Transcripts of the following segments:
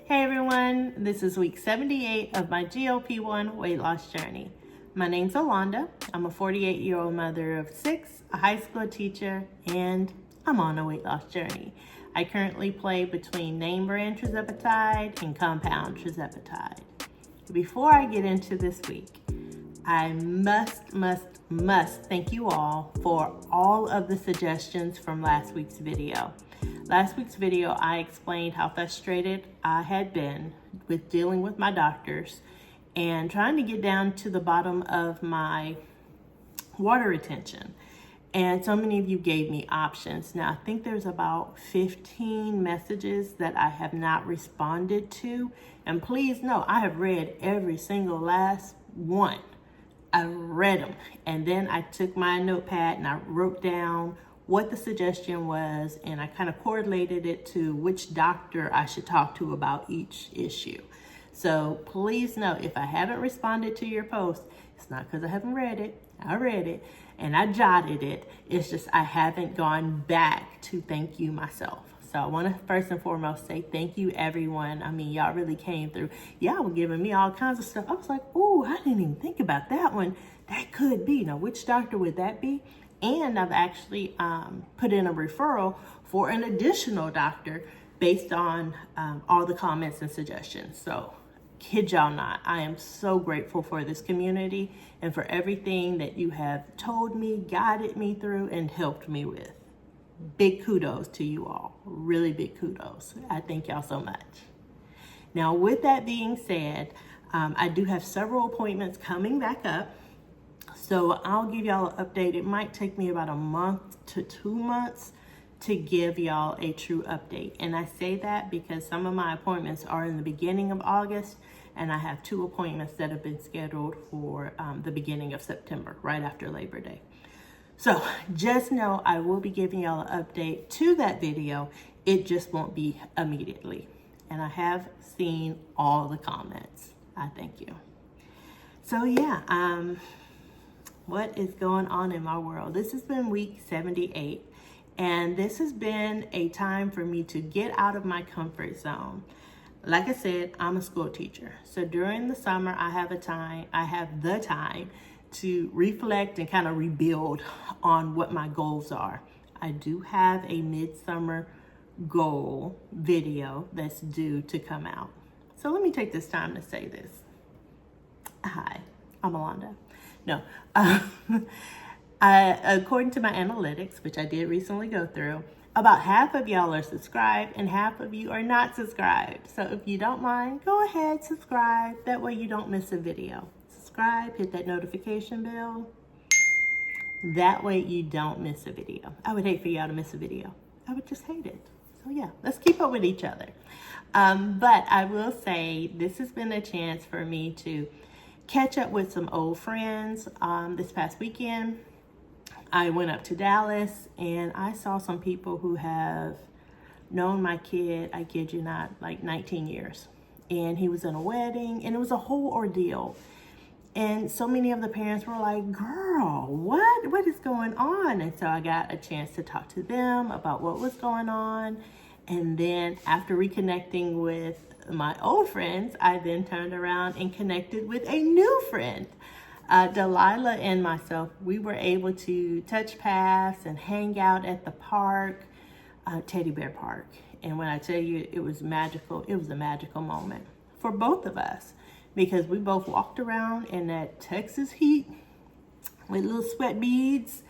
Hey everyone, this is week 78 of my GLP-1 weight loss journey. My name's Alana. I'm a 48-year-old mother of 6, a high school teacher, and I'm on a weight loss journey. I currently play between name brand tirzepatide and compound tirzepatide. Before I get into this week, I must thank you all for all of the suggestions from last week's video. Last week's video, I explained how frustrated I had been with dealing with my doctors and trying to get down to the bottom of my water retention. And so many of you gave me options. Now, I think there's about 15 messages that I have not responded to. And please know, I have read every single last one. I read them. And then I took my notepad and I wrote down what the suggestion was, and I kind of correlated it to which doctor I should talk to about each issue. So please know, if I haven't responded to your post, it's not because I haven't read it. I read it and I jotted it. It's just I haven't gone back to thank you myself. So I want to first and foremost say thank you, everyone. I mean, y'all really came through. Y'all were giving me all kinds of stuff. I was like, oh, I didn't even think about that one. That could be. Now, which doctor would that be? And I've actually put in a referral for an additional doctor based on all the comments and suggestions. So, kid y'all not, I am so grateful for this community and for everything that you have told me, guided me through, and helped me with. Big kudos to you all. Really big kudos. I thank y'all so much. Now, with that being said, I do have several appointments coming back up. So I'll give y'all an update. It might take me about a month to 2 months to give y'all a true update. And I say that because some of my appointments are in the beginning of August, and I have 2 appointments that have been scheduled for the beginning of September, right after Labor Day. So just know I will be giving y'all an update to that video. It just won't be immediately. And I have seen all the comments. I thank you. So yeah, what is going on in my world? This has been week 78, and this has been a time for me to get out of my comfort zone. Like I said, I'm a school teacher. So during the summer, I have the time to reflect and kind of rebuild on what my goals are. I do have a midsummer goal video that's due to come out. So let me take this time to say this. Hi, I'm Alana. No, according to my analytics, which I did recently go through, about half of y'all are subscribed and half of you are not subscribed. So if you don't mind, go ahead, subscribe. That way you don't miss a video. Subscribe, hit that notification bell. That way you don't miss a video. I would hate for y'all to miss a video. I would just hate it. So yeah, let's keep up with each other. But I will say this has been a chance for me to catch up with some old friends. This past weekend, I went up to Dallas and I saw some people who have known my kid, I kid you not, like 19 years. And he was in a wedding and it was a whole ordeal. And so many of the parents were like, girl, what is going on? And so I got a chance to talk to them about what was going on. And then after reconnecting with my old friends, I then turned around and connected with a new friend. Delilah and myself, we were able to touch paths and hang out at the park, Teddy Bear Park. And when I tell you it was magical, it was a magical moment for both of us because we both walked around in that Texas heat with little sweat beads.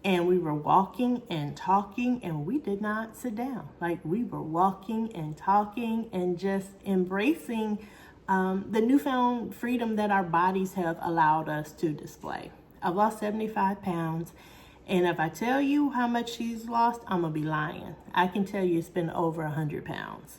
And we were walking and talking, and we did not sit down. Like, we were walking and talking and just embracing the newfound freedom that our bodies have allowed us to display. I've lost 75 pounds, and if I tell you how much she's lost, I'm gonna be lying. I can tell you it's been over 100 pounds.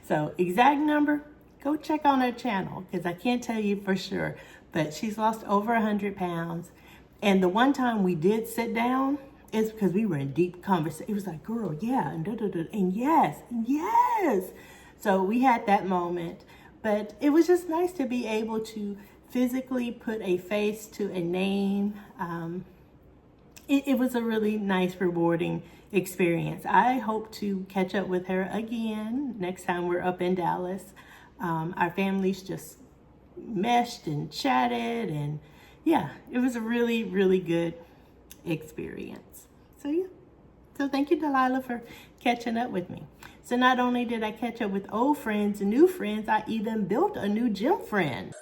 So, exact number, go check on her channel, because I can't tell you for sure, but she's lost over 100 pounds. And the one time we did sit down is because we were in deep conversation. It was like, girl, yeah, and and yes, and yes. So we had that moment, but it was just nice to be able to physically put a face to a name. it was a really nice, rewarding experience. I hope to catch up with her again next time we're up in Dallas. Our families just meshed and chatted, and yeah, it was a really, really good experience. So yeah, so thank you, Delilah, for catching up with me. So not only did I catch up with old friends and new friends, I even built a new gym friend.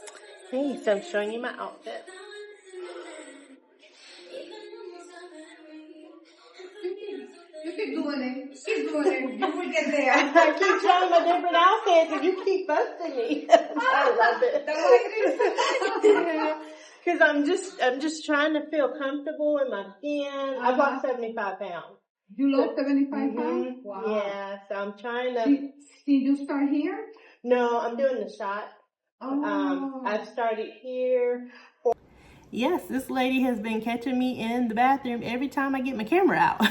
Hey, so I'm showing you my outfit. You keep doing it. Keep doing it. You will get there. I keep trying my different outfits and you keep busting me. I love it. Because I'm just trying to feel comfortable in my skin. I lost 75 pounds. You lost 75 pounds? Wow. Yeah, so I'm trying to. Did you start here? No, I'm doing the shot. Oh. I started here. Yes, this lady has been catching me in the bathroom every time I get my camera out.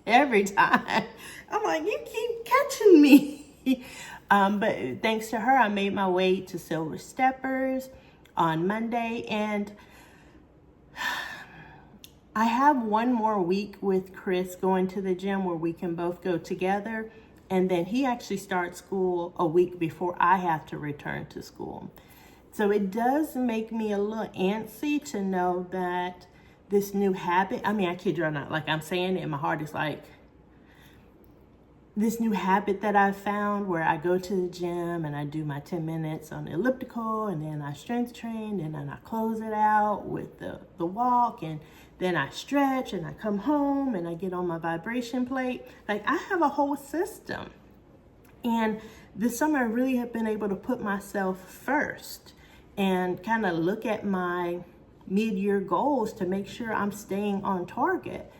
Every time. I'm like, you keep catching me. But thanks to her, I made my way to Silver Steppers on Monday. And I have one more week with Chris going to the gym where we can both go together. And then he actually starts school a week before I have to return to school. So it does make me a little antsy to know that this new habit, I mean, I kid you not, like I'm saying it, my heart is like, this new habit that I found where I go to the gym and I do my 10 minutes on the elliptical, and then I strength train, and then I close it out with the walk, and then I stretch, and I come home and I get on my vibration plate. Like, I have a whole system. And this summer I really have been able to put myself first and kind of look at my mid-year goals to make sure I'm staying on target.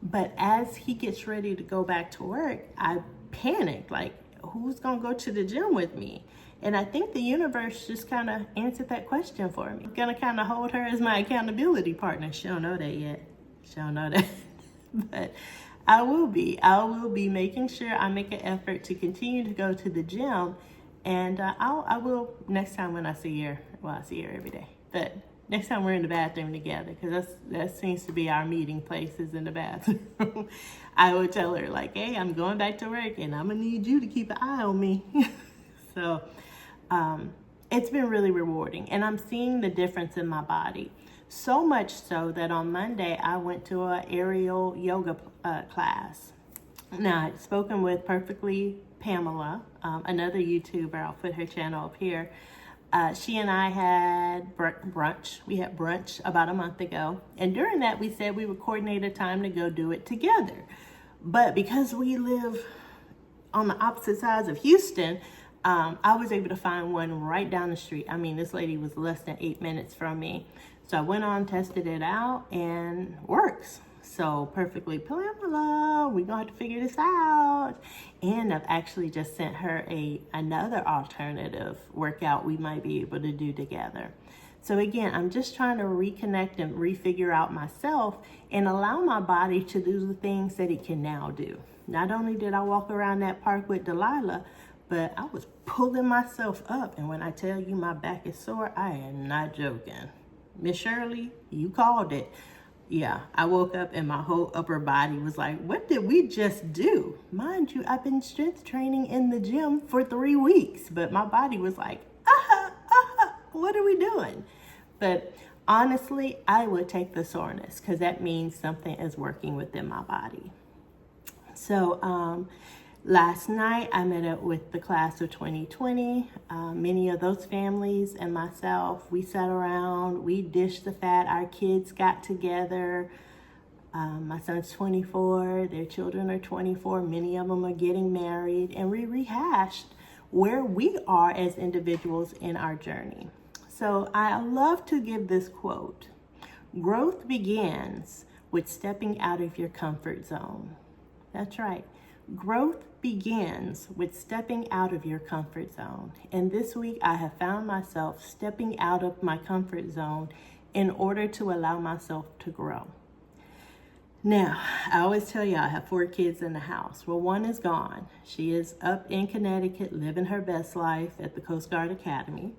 But as he gets ready to go back to work, I panicked, like, who's gonna go to the gym with me? And I think the universe just kind of answered that question for me. I'm gonna kind of hold her as my accountability partner. She don't know that yet. She don't know that. But I will be making sure I make an effort to continue to go to the gym. And I will next time when I see her. Well, I see her every day. But next time we're in the bathroom together, because that seems to be our meeting places in the bathroom. I would tell her, like, hey, I'm going back to work and I'm gonna need you to keep an eye on me. So it's been really rewarding, and I'm seeing the difference in my body. So much so that on Monday I went to an aerial yoga class. Now, I'd spoken with Perfectly Pamela, another YouTuber. I'll put her channel up here. She and I had brunch. We had brunch about a month ago. And during that, we said we would coordinate a time to go do it together. But because we live on the opposite sides of Houston, I was able to find one right down the street. I mean, this lady was less than 8 minutes from me. So I went on, tested it out, and works. So Perfectly Pamela, we're gonna have to figure this out. And I've actually just sent her another alternative workout we might be able to do together. So again, I'm just trying to reconnect and refigure out myself and allow my body to do the things that it can now do. Not only did I walk around that park with Delilah, but I was pulling myself up. And when I tell you my back is sore, I am not joking. Miss Shirley, you called it. Yeah, I woke up and my whole upper body was like, what did we just do? Mind you, I've been strength training in the gym for 3 weeks, but my body was like, what are we doing? But honestly, I would take the soreness because that means something is working within my body. So last night I met up with the class of 2020. Many of those families and myself, we sat around, we dished the fat, our kids got together. My son's 24, their children are 24, many of them are getting married, and we rehashed where we are as individuals in our journey. So I love to give this quote: growth begins with stepping out of your comfort zone. That's right. Growth begins with stepping out of your comfort zone. And this week I have found myself stepping out of my comfort zone in order to allow myself to grow. Now, I always tell you I have 4 kids in the house. Well, one is gone. She is up in Connecticut living her best life at the Coast Guard Academy.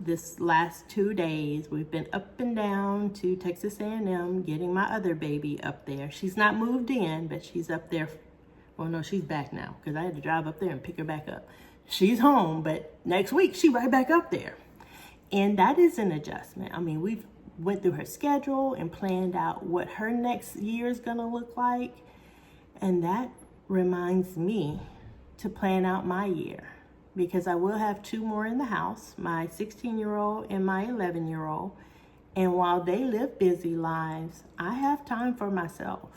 This last 2 days, we've been up and down to Texas A&M getting my other baby up there. She's not moved in, but she's up there. Well, no, she's back now because I had to drive up there and pick her back up. She's home, but next week she right back up there. And that is an adjustment. I mean, we've went through her schedule and planned out what her next year is going to look like. And that reminds me to plan out my year, because I will have 2 more in the house, my 16-year-old and my 11-year-old. And while they live busy lives, I have time for myself.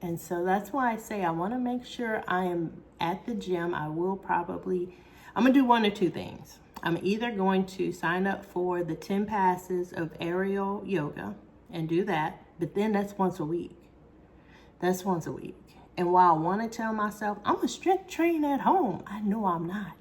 And so that's why I say I want to make sure I am at the gym. I'm going to do 1 or 2 things. I'm either going to sign up for the 10 passes of aerial yoga and do that, but then that's once a week. That's once a week. And while I want to tell myself, I'm a strength train at home, I know I'm not.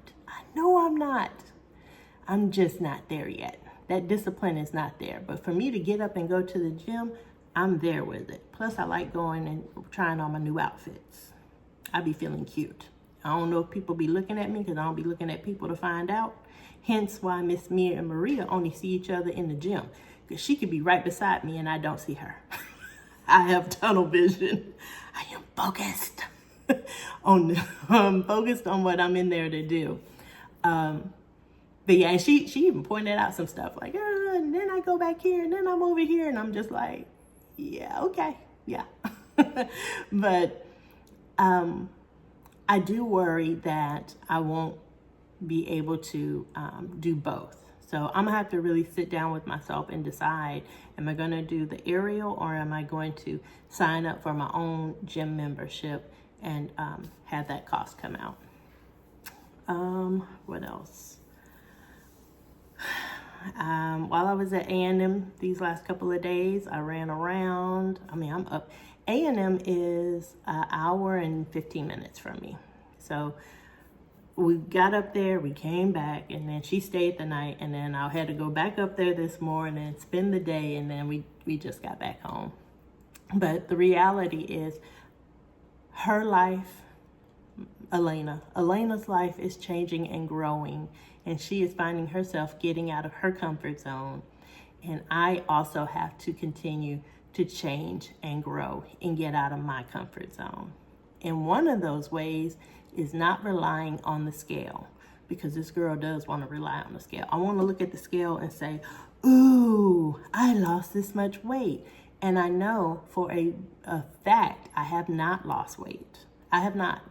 I'm just not there yet. That discipline is not there. But for me to get up and go to the gym, I'm there with it. Plus, I like going and trying on my new outfits. I be feeling cute. I don't know if people be looking at me, because I don't be looking at people to find out. Hence why Miss Mia and Maria only see each other in the gym, because she could be right beside me and I don't see her. I have tunnel vision. I am focused focused on what I'm in there to do. But yeah, and she even pointed out some stuff like, and then I go back here and then I'm over here, and I'm just like, yeah, okay, yeah. But I do worry that I won't be able to do both. So I'm gonna have to really sit down with myself and decide, am I gonna do the aerial, or am I going to sign up for my own gym membership and have that cost come out? What else? While I was at A&M these last couple of days, I ran around. I mean, I'm up. A&M is an hour and 15 minutes from me. So we got up there, we came back, and then she stayed the night, and then I had to go back up there this morning, spend the day, and then we just got back home. But the reality is, her life, Elena's life is changing and growing, and she is finding herself getting out of her comfort zone. And I also have to continue to change and grow and get out of my comfort zone. And one of those ways is not relying on the scale, because this girl does want to rely on the scale. I want to look at the scale and say, ooh, I lost this much weight. And I know for a fact, I have not lost weight. I have not.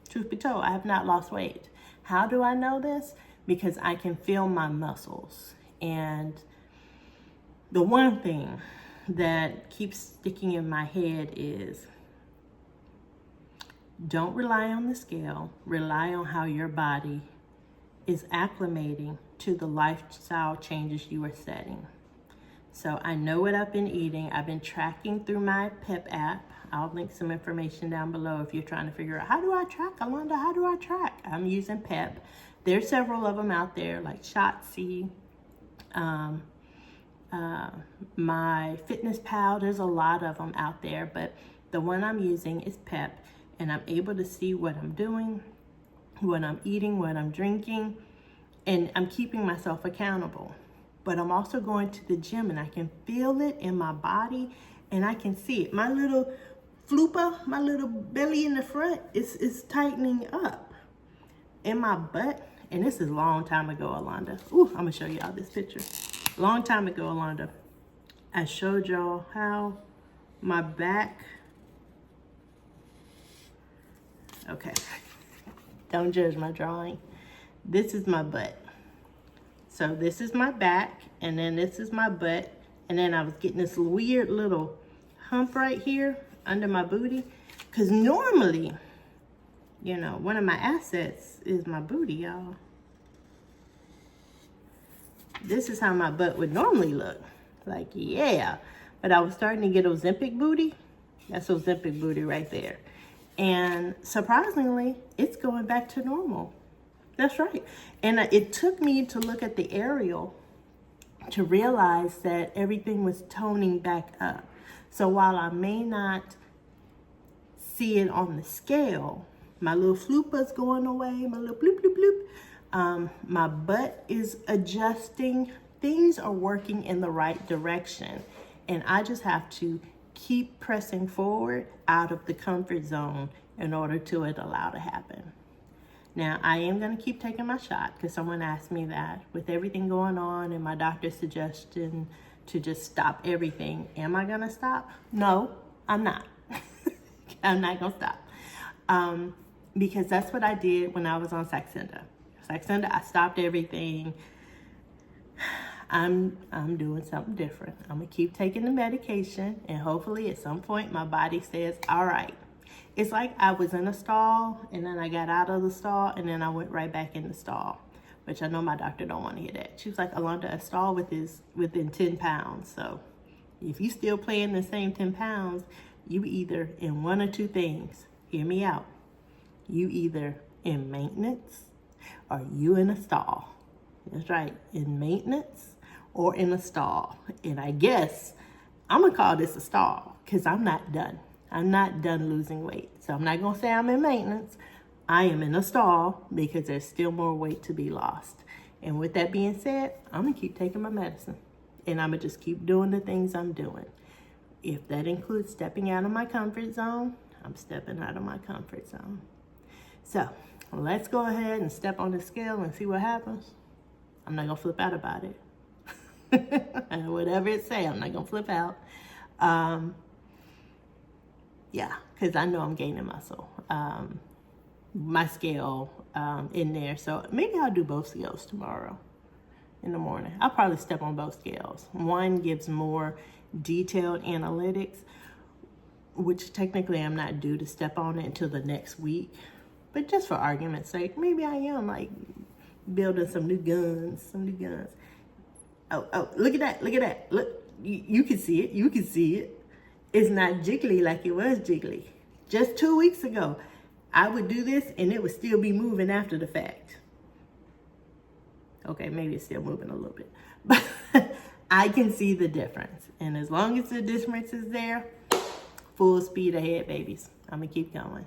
Truth be told, I have not lost weight. How do I know this? Because I can feel my muscles. And the one thing that keeps sticking in my head is, don't rely on the scale. Rely on how your body is acclimating to the lifestyle changes you are setting. So I know what I've been eating. I've been tracking through my PEP app. I'll link some information down below if you're trying to figure out, how do I track, Alana? How do I track? I'm using PEP. There's several of them out there, like Shotzi, my Fitness Pal. There's a lot of them out there, but the one I'm using is PEP. And I'm able to see what I'm doing, what I'm eating, what I'm drinking, and I'm keeping myself accountable. But I'm also going to the gym, and I can feel it in my body, and I can see it. My little floopa, my little belly in the front is tightening up. In my butt, and this is a long time ago, Alana. Ooh, I'm gonna show y'all this picture. Long time ago, Alana, I showed y'all how my back. Okay, don't judge my drawing. This is my butt. So this is my back, and then this is my butt, and then I was getting this weird little hump right here under my booty, because normally, you know, one of my assets is my booty, y'all. This is how my butt would normally look. Like, yeah. But I was starting to get Ozempic booty. That's Ozempic booty right there. And surprisingly, it's going back to normal. That's right. And it took me to look at the aerial to realize that everything was toning back up. So while I may not see it on the scale, my little floopa's going away, my little bloop, bloop, bloop. My butt is adjusting. Things are working in the right direction. And I just have to keep pressing forward out of the comfort zone in order to allow it to happen. Now, I am going to keep taking my shot because someone asked me that. With everything going on and my doctor's suggestion to just stop everything, am I going to stop? No, I'm not. I'm not going to stop. Because that's what I did when I was on Saxenda. Saxenda, I stopped everything. I'm doing something different. I'm going to keep taking the medication, and hopefully at some point my body says, all right. It's like I was in a stall, and then I got out of the stall, and then I went right back in the stall, which I know my doctor don't want to hear that. She was like, Alana, a stall within 10 pounds. So if you still playing the same 10 pounds, you either in one or two things. Hear me out. You either in maintenance or you in a stall. That's right, in maintenance or in a stall. And I guess I'm going to call this a stall because I'm not done. I'm not done losing weight. So I'm not going to say I'm in maintenance. I am in a stall because there's still more weight to be lost. And with that being said, I'm going to keep taking my medicine. And I'm going to just keep doing the things I'm doing. If that includes stepping out of my comfort zone, I'm stepping out of my comfort zone. So let's go ahead and step on the scale and see what happens. I'm not going to flip out about it. And whatever it say, I'm not going to flip out. Yeah, because I know I'm gaining muscle. My scale in there. So maybe I'll do both scales tomorrow in the morning. I'll probably step on both scales. One gives more detailed analytics, which technically I'm not due to step on it until the next week. But just for argument's sake, maybe I am like building some new guns. Oh, look at that. Look, you can see it. It's not jiggly like it was jiggly. Just 2 weeks ago, I would do this and it would still be moving after the fact. Okay, maybe it's still moving a little bit. But I can see the difference. And as long as the difference is there, full speed ahead, babies. I'm going to keep going.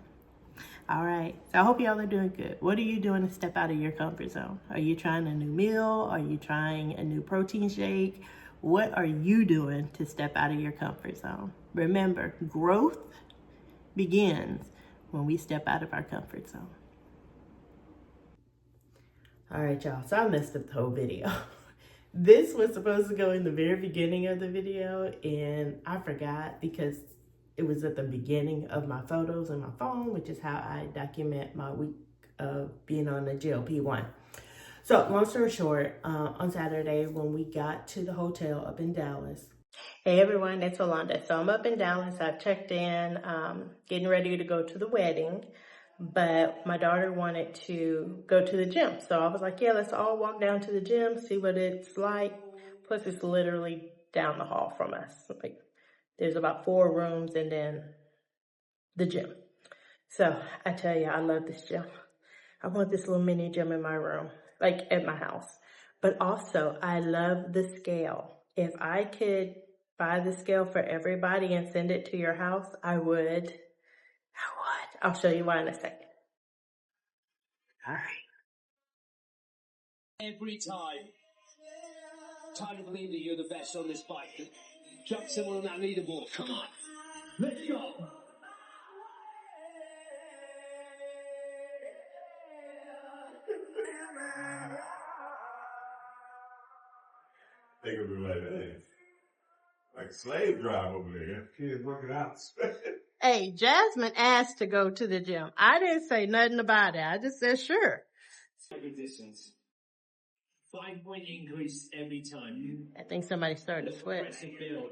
All right. So I hope y'all are doing good. What are you doing to step out of your comfort zone? Are you trying a new meal? Are you trying a new protein shake? What are you doing to step out of your comfort zone? Remember, growth begins when we step out of our comfort zone. All right, y'all. So I messed up the whole video. This was supposed to go in the very beginning of the video, and I forgot because it was at the beginning of my photos on my phone, which is how I document my week of being on the GLP-1. So long story short, on Saturday when we got to the hotel up in Dallas. Hey everyone, it's Alana. So I'm up in Dallas. I've checked in, getting ready to go to the wedding, but my daughter wanted to go to the gym. So I was like, yeah, let's all walk down to the gym, see what it's like. Plus it's literally down the hall from us. Like there's about 4 rooms and then the gym. So I tell you, I love this gym. I want this little mini gym in my room, like at my house. But also, I love the scale. If I could buy the scale for everybody and send it to your house, I would. I'll show you why in a second. All right. Every time. Time to believe that you're the best on this bike. Jump someone on that leaderboard. Come on. Let's go. They gonna be like, hey, like slave drive over there. Kids working out. Hey, Jasmine asked to go to the gym. I didn't say nothing about it. I just said sure. Distance. 5-point increase every time. I think somebody started to sweat. Hey,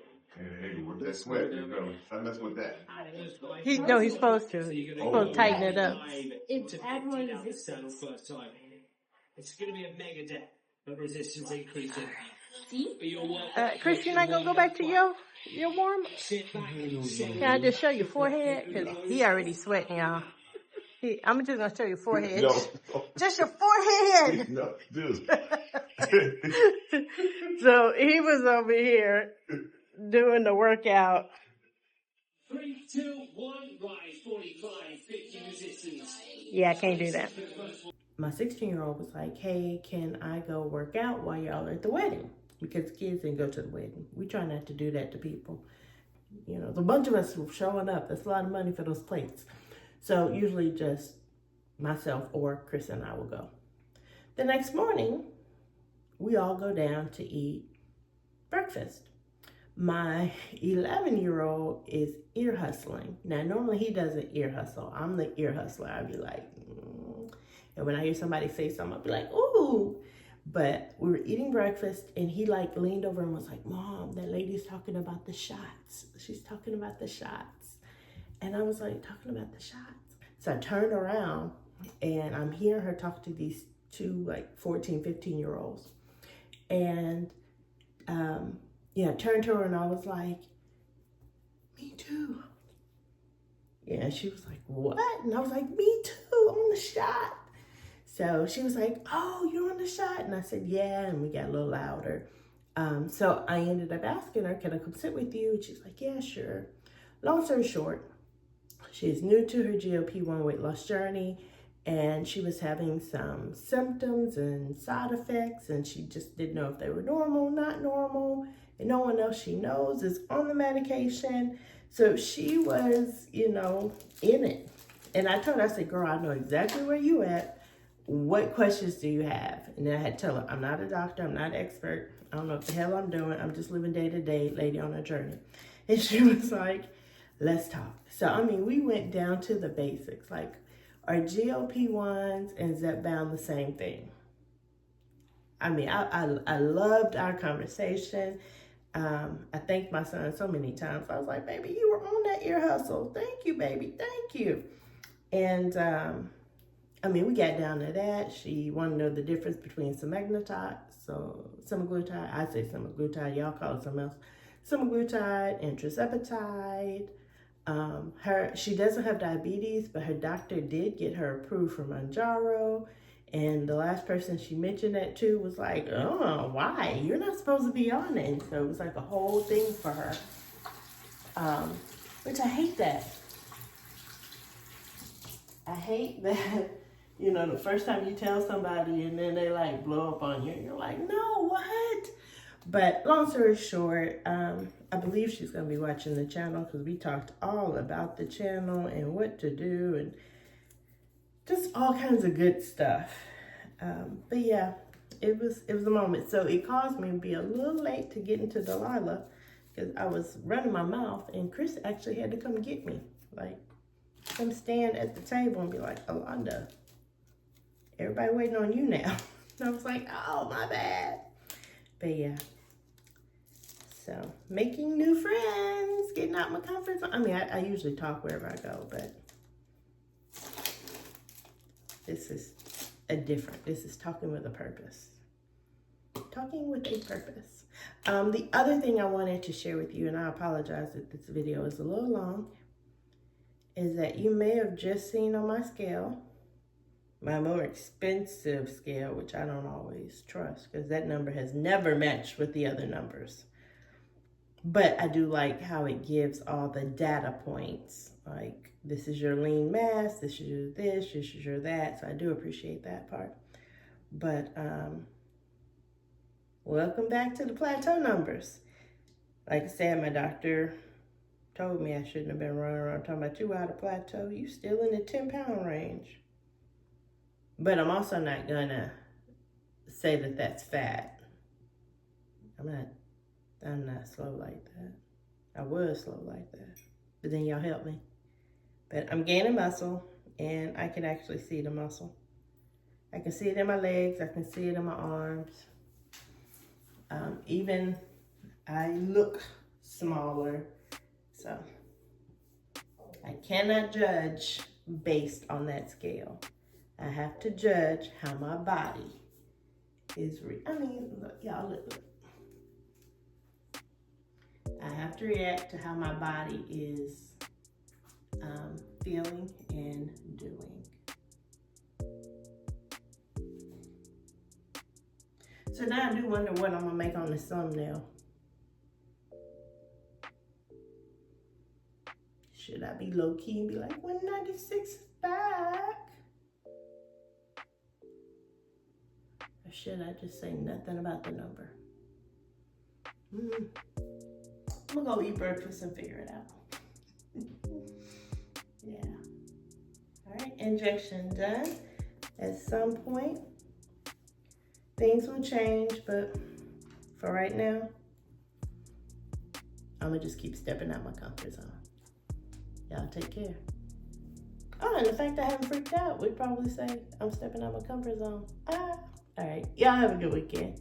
with that sweat, you know, I mess with that. He's supposed to. He's supposed to tighten it up. It's going to be a mega depth, but resistance increasing. Chris, you're not going to go back to your warm-up? Can I just show your forehead? Because he already sweating, y'all. I'm just going to show your forehead. No. Just your forehead. No, dude. So he was over here doing the workout. 3, 2, 1, rise, 45, 50 resistance. Yeah, I can't do that. my 16-year-old was like, hey, can I go work out while y'all are at the wedding? Because kids didn't go to the wedding. We try not to do that to people. You know, the bunch of us showing up. That's a lot of money for those plates. So usually just myself or Chris and I will go. The next morning, we all go down to eat breakfast. My 11-year-old is ear hustling. Now, normally he doesn't ear hustle. I'm the ear hustler. I'd be like, and when I hear somebody say something, I'll be like, ooh. But we were eating breakfast and he like leaned over and was like, Mom, that lady's talking about the shots. She's talking about the shots. And I was like, talking about the shots. So I turned around and I'm hearing her talk to these two like 14, 15-year-olds. And I turned to her and I was like, me too. Yeah, she was like, what? And I was like, me too, on the shot. So she was like, oh, you're on the shot? And I said, yeah, and we got a little louder. So I ended up asking her, can I come sit with you? And she's like, yeah, sure. Long story short, she's new to her GLP-1 weight loss journey, and she was having some symptoms and side effects, and she just didn't know if they were normal, not normal, and no one else she knows is on the medication. So she was, in it. And I told her, I said, girl, I know exactly where you at. What questions do you have? And then I had to tell her, I'm not a doctor, I'm not an expert. I don't know what the hell I'm doing. I'm just living day to day, lady on a journey. And she was like, let's talk. So, we went down to the basics. Like, are GLP-1s and Zepbound the same thing? I loved our conversation. I thanked my son so many times. I was like, baby, you were on that ear hustle. Thank you, baby. Thank you. And, we got down to that. She wanted to know the difference between semaglutide, I say semaglutide, y'all call it something else. Semaglutide and tirzepatide. She doesn't have diabetes, but her doctor did get her approved for Mounjaro. And the last person she mentioned that to was like, oh, why? You're not supposed to be on it. And so it was like a whole thing for her, which I hate that. I hate that, the first time you tell somebody and then they like blow up on you and you're like, no, what? But long story short, I believe she's going to be watching the channel because we talked all about the channel and what to do and just all kinds of good stuff. But yeah, it was a moment. So it caused me to be a little late to get into Delilah because I was running my mouth and Chris actually had to come get me. Like, come stand at the table and be like, Alana, everybody waiting on you now. And I was like, oh, my bad. But yeah. So making new friends, getting out my comfort zone. I usually talk wherever I go, but this is this is talking with a purpose. Talking with a purpose. The other thing I wanted to share with you, and I apologize if this video is a little long, is that you may have just seen on my scale, my more expensive scale, which I don't always trust because that number has never matched with the other numbers. But I do like how it gives all the data points. Like, this is your lean mass, this is your this is your that. So I do appreciate that part. But welcome back to the Plateau numbers. Like I said, my doctor told me I shouldn't have been running around talking about you out of Plateau. You still in the 10-pound range. But I'm also not gonna say that that's fat. I'm not slow like that. I was slow like that. But then y'all help me. But I'm gaining muscle and I can actually see the muscle. I can see it in my legs. I can see it in my arms. Even I look smaller. So I cannot judge based on that scale. I have to judge how my body is, look, y'all, look. I have to react to how my body is feeling and doing. So now I do wonder what I'm gonna make on this thumbnail. Should I be low key and be like, 196 is back? should I just say nothing about the number? I'm gonna go eat breakfast and figure it out. Yeah. All right, injection done. At some point, things will change, but for right now, I'm gonna just keep stepping out my comfort zone. Y'all take care. Oh, and the fact I haven't freaked out would probably say I'm stepping out my comfort zone. All right, y'all have a good weekend.